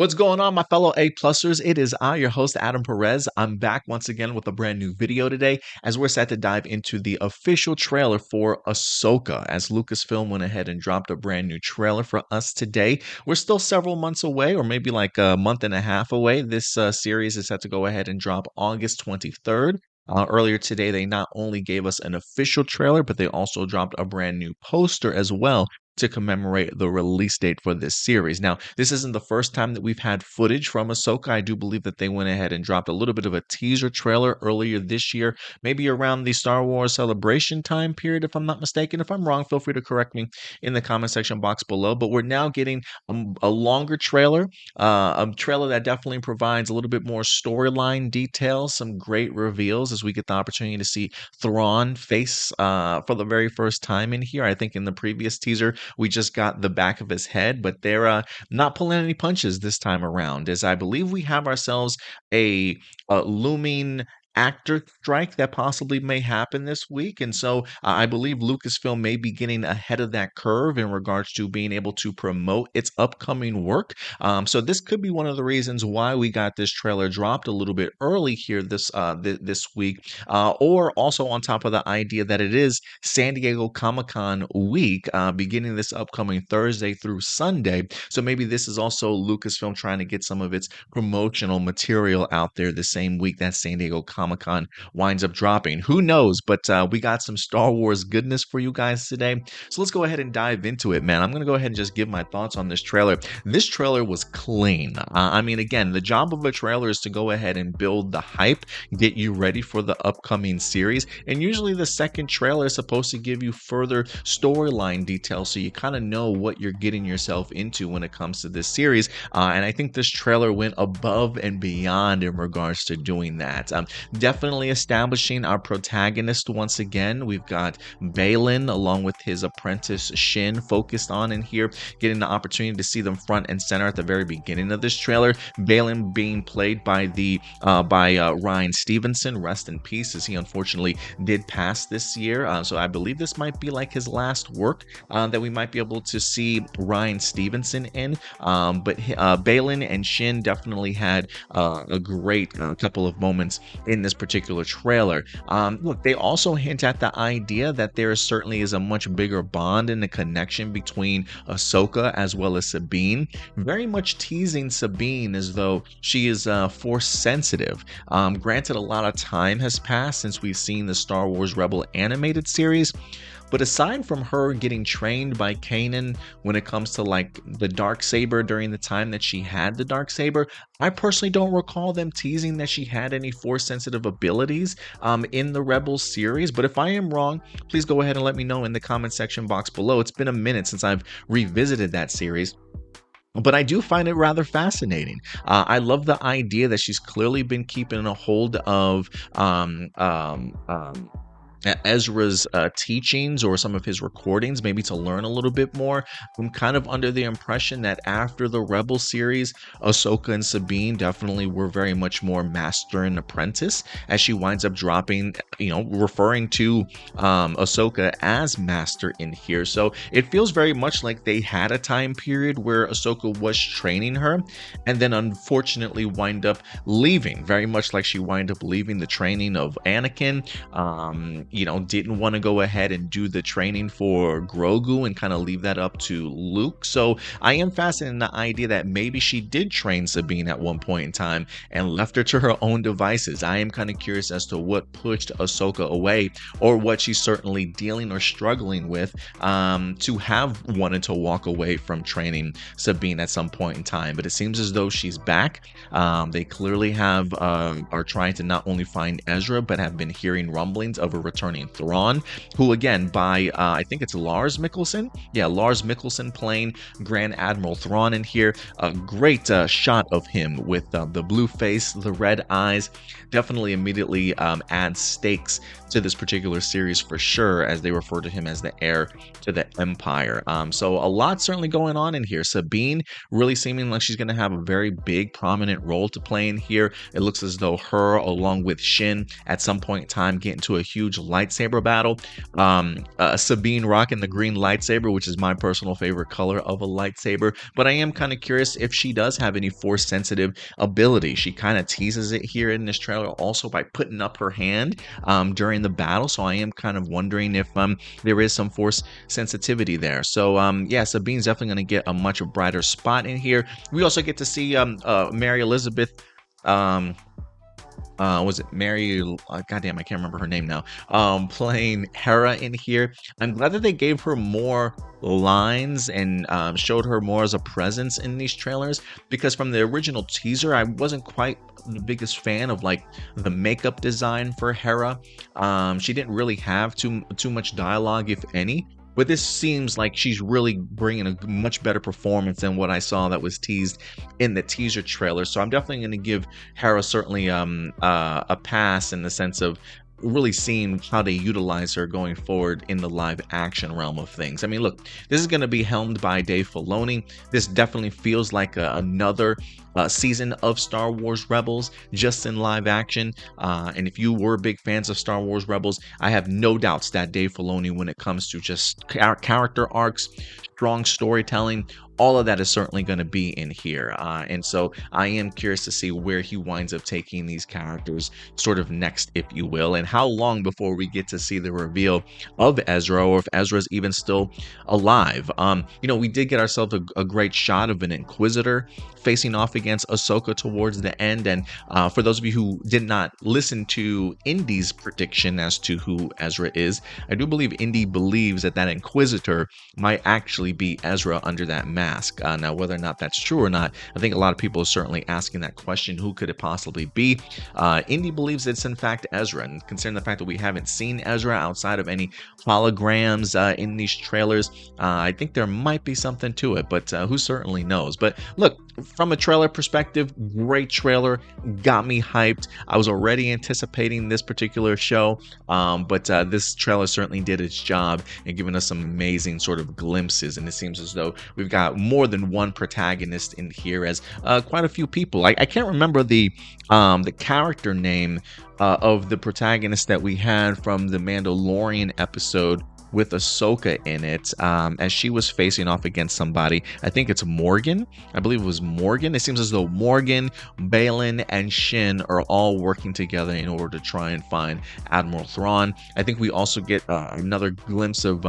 What's going on, my fellow A-plusers? It is I, your host, Adam Perez. I'm back once again with a brand new video today as we're set to dive into the official trailer for Ahsoka, as Lucasfilm went ahead and dropped a brand new trailer for us today. We're still several months away, or maybe like a month and a half away. This series is set to go ahead and drop August 23rd. Earlier today, they not only gave us an official trailer, but they also dropped a brand new poster as well to commemorate the release date for this series. Now, this isn't the first time that we've had footage from Ahsoka. I do believe that they went ahead and dropped a little bit of a teaser trailer earlier this year, maybe around the Star Wars Celebration time period, if I'm not mistaken. If I'm wrong, feel free to correct me in the comment section box below. But we're now getting a longer trailer, a trailer that definitely provides a little bit more storyline details, some great reveals as we get the opportunity to see Thrawn face for the very first time in here. I think in the previous teaser, we just got the back of his head, but they're not pulling any punches this time around, as I believe we have ourselves a looming actor strike that possibly may happen this week. And so I believe Lucasfilm may be getting ahead of that curve in regards to being able to promote its upcoming work. So this could be one of the reasons why we got this trailer dropped a little bit early here this week, or also on top of the idea that it is San Diego Comic-Con week, beginning this upcoming Thursday through Sunday. So maybe this is also Lucasfilm trying to get some of its promotional material out there the same week that San Diego Comic-Con winds up dropping. Who knows? But we got some Star Wars goodness for you guys today. So let's go ahead and dive into it, man. I'm going to go ahead and just give my thoughts on this trailer. This trailer was clean. I mean, again, the job of a trailer is to go ahead and build the hype, get you ready for the upcoming series. And usually the second trailer is supposed to give you further storyline details so you kind of know what you're getting yourself into when it comes to this series. And I think this trailer went above and beyond in regards to doing that. Definitely establishing our protagonist once again. We've got Baylan along with his apprentice Shin focused on in here, getting the opportunity to see them front and center at the very beginning of this trailer. Baylan being played by Ryan Stevenson. Rest in peace, as he unfortunately did pass this year. So I believe this might be like his last work that we might be able to see Ryan Stevenson in. But Baylan and Shin definitely had a great couple of moments in this particular trailer. Look, they also hint at the idea that there certainly is a much bigger bond and a connection between Ahsoka as well as Sabine, very much teasing Sabine as though she is force sensitive. Granted, a lot of time has passed since we've seen the Star Wars Rebel animated series, but aside from her getting trained by Kanan when it comes to like the Darksaber during the time that she had the Darksaber, I personally don't recall them teasing that she had any force sensitive abilities in the Rebels series. But if I am wrong, please go ahead and let me know in the comment section box below. It's been a minute since I've revisited that series, but I do find it rather fascinating. I love the idea that she's clearly been keeping a hold of Ezra's teachings or some of his recordings, maybe to learn a little bit more. I'm kind of under the impression that after the Rebel series, Ahsoka and Sabine definitely were very much more master and apprentice, as she winds up dropping, referring to Ahsoka as master in here. So it feels very much like they had a time period where Ahsoka was training her and then unfortunately wind up leaving, very much like she wind up leaving the training of Anakin. Didn't want to go ahead and do the training for Grogu and kind of leave that up to Luke. So I am fascinated in the idea that maybe she did train Sabine at one point in time and left her to her own devices. I am kind of curious as to what pushed Ahsoka away, or what she's certainly dealing or struggling with to have wanted to walk away from training Sabine at some point in time. But it seems as though she's back. They clearly are trying to not only find Ezra, but have been hearing rumblings of a returning Thrawn, who again by I think it's Lars Mikkelsen. Yeah, Lars Mikkelsen playing Grand Admiral Thrawn in here. A great shot of him with the blue face, the red eyes. Definitely immediately adds stakes to this particular series for sure, as they refer to him as the heir to the Empire. So a lot certainly going on in here. Sabine really seeming like she's going to have a very big prominent role to play in here. It looks as though her along with Shin at some point in time get into a huge lightsaber battle. Sabine rocking the green lightsaber, which is my personal favorite color of a lightsaber. But I am kind of curious if she does have any force sensitive ability. She kind of teases it here in this trailer also by putting up her hand during the battle. So I am kind of wondering if there is some force sensitivity there. So yeah, Sabine's definitely going to get a much brighter spot in here. We also get to see Mary Elizabeth. Was it Mary? Goddamn, I can't remember her name now. Playing Hera in here. I'm glad that they gave her more lines and showed her more as a presence in these trailers, because from the original teaser, I wasn't quite the biggest fan of like the makeup design for Hera. She didn't really have too much dialogue, if any. But this seems like she's really bringing a much better performance than what I saw that was teased in the teaser trailer. So I'm definitely going to give Hera certainly a pass in the sense of really seeing how they utilize her going forward in the live action realm of things. I mean, look, this is going to be helmed by Dave Filoni. This definitely feels like another season of Star Wars Rebels just in live action. And if you were big fans of Star Wars Rebels, I have no doubts that Dave Filoni, when it comes to just character arcs, strong storytelling, all of that is certainly going to be in here. And so I am curious to see where he winds up taking these characters sort of next, if you will, and how long before we get to see the reveal of Ezra, or if Ezra's even still alive. You know, we did get ourselves a great shot of an Inquisitor facing off against Ahsoka towards the end. And for those of you who did not listen to Indy's prediction as to who Ezra is, I do believe Indy believes that Inquisitor might actually be Ezra under that mask. Now, whether or not that's true or not, I think a lot of people are certainly asking that question. Who could it possibly be? Indy believes it's in fact Ezra, and considering the fact that we haven't seen Ezra outside of any holograms in these trailers, I think there might be something to it, but who certainly knows. But look, from a trailer perspective, great trailer, got me hyped. I was already anticipating this particular show, but this trailer certainly did its job in giving us some amazing sort of glimpses, and it seems as though we've got more than one protagonist in here, as quite a few people. I can't remember the character name of the protagonist that we had from the Mandalorian episode with Ahsoka in it, as she was facing off against somebody. I think it's Morgan. I believe it was Morgan. It seems as though Morgan, Balin, and Shin are all working together in order to try and find Admiral Thrawn. I think we also get another glimpse of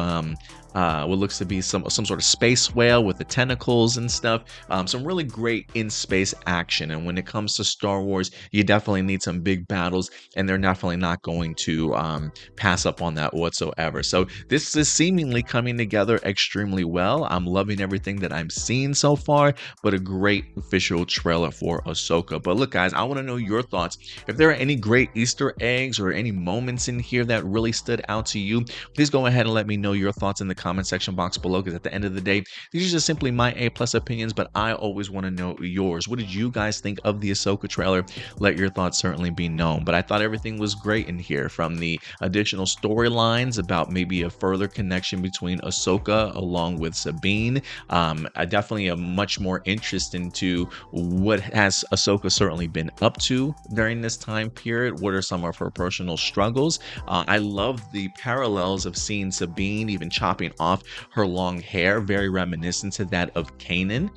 what looks to be some sort of space whale with the tentacles and stuff. Some really great in-space action. And when it comes to Star Wars, you definitely need some big battles, and they're definitely not going to pass up on that whatsoever. So this is seemingly coming together extremely well. I'm loving everything that I'm seeing so far, but a great official trailer for Ahsoka. But look, guys, I want to know your thoughts. If there are any great Easter eggs or any moments in here that really stood out to you, please go ahead and let me know your thoughts in the comment section box below, because at the end of the day, these are just simply my A+ opinions, but I always want to know yours. What did you guys think of the Ahsoka trailer? Let your thoughts certainly be known. But I thought everything was great in here, from the additional storylines about maybe a further connection between Ahsoka along with Sabine. Definitely a much more interest into what has Ahsoka certainly been up to during this time period. What are some of her personal struggles? I love the parallels of seeing Sabine even chopping off her long hair, very reminiscent to that of Kanan.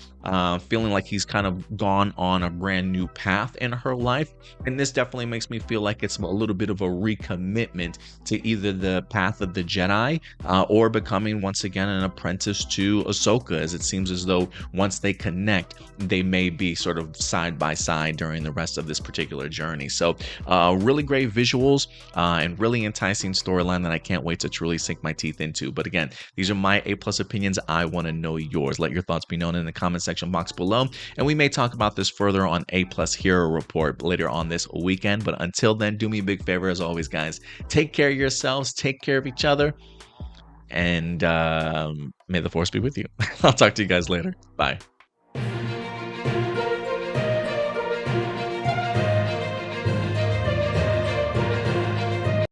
Feeling like he's kind of gone on a brand new path in her life, and this definitely makes me feel like it's a little bit of a recommitment to either the path of the Jedi or becoming once again an apprentice to Ahsoka, as it seems as though once they connect, they may be sort of side by side during the rest of this particular journey. So really great visuals and really enticing storyline that I can't wait to truly sink my teeth into. But again, these are my A+ opinions. I want to know yours. Let your thoughts be known in the comment section box below, and we may talk about this further on A+ Hero Report later on this weekend. But until then, do me a big favor as always, guys. Take care of yourselves, take care of each other, and may the force be with you. I'll talk to you guys later. Bye.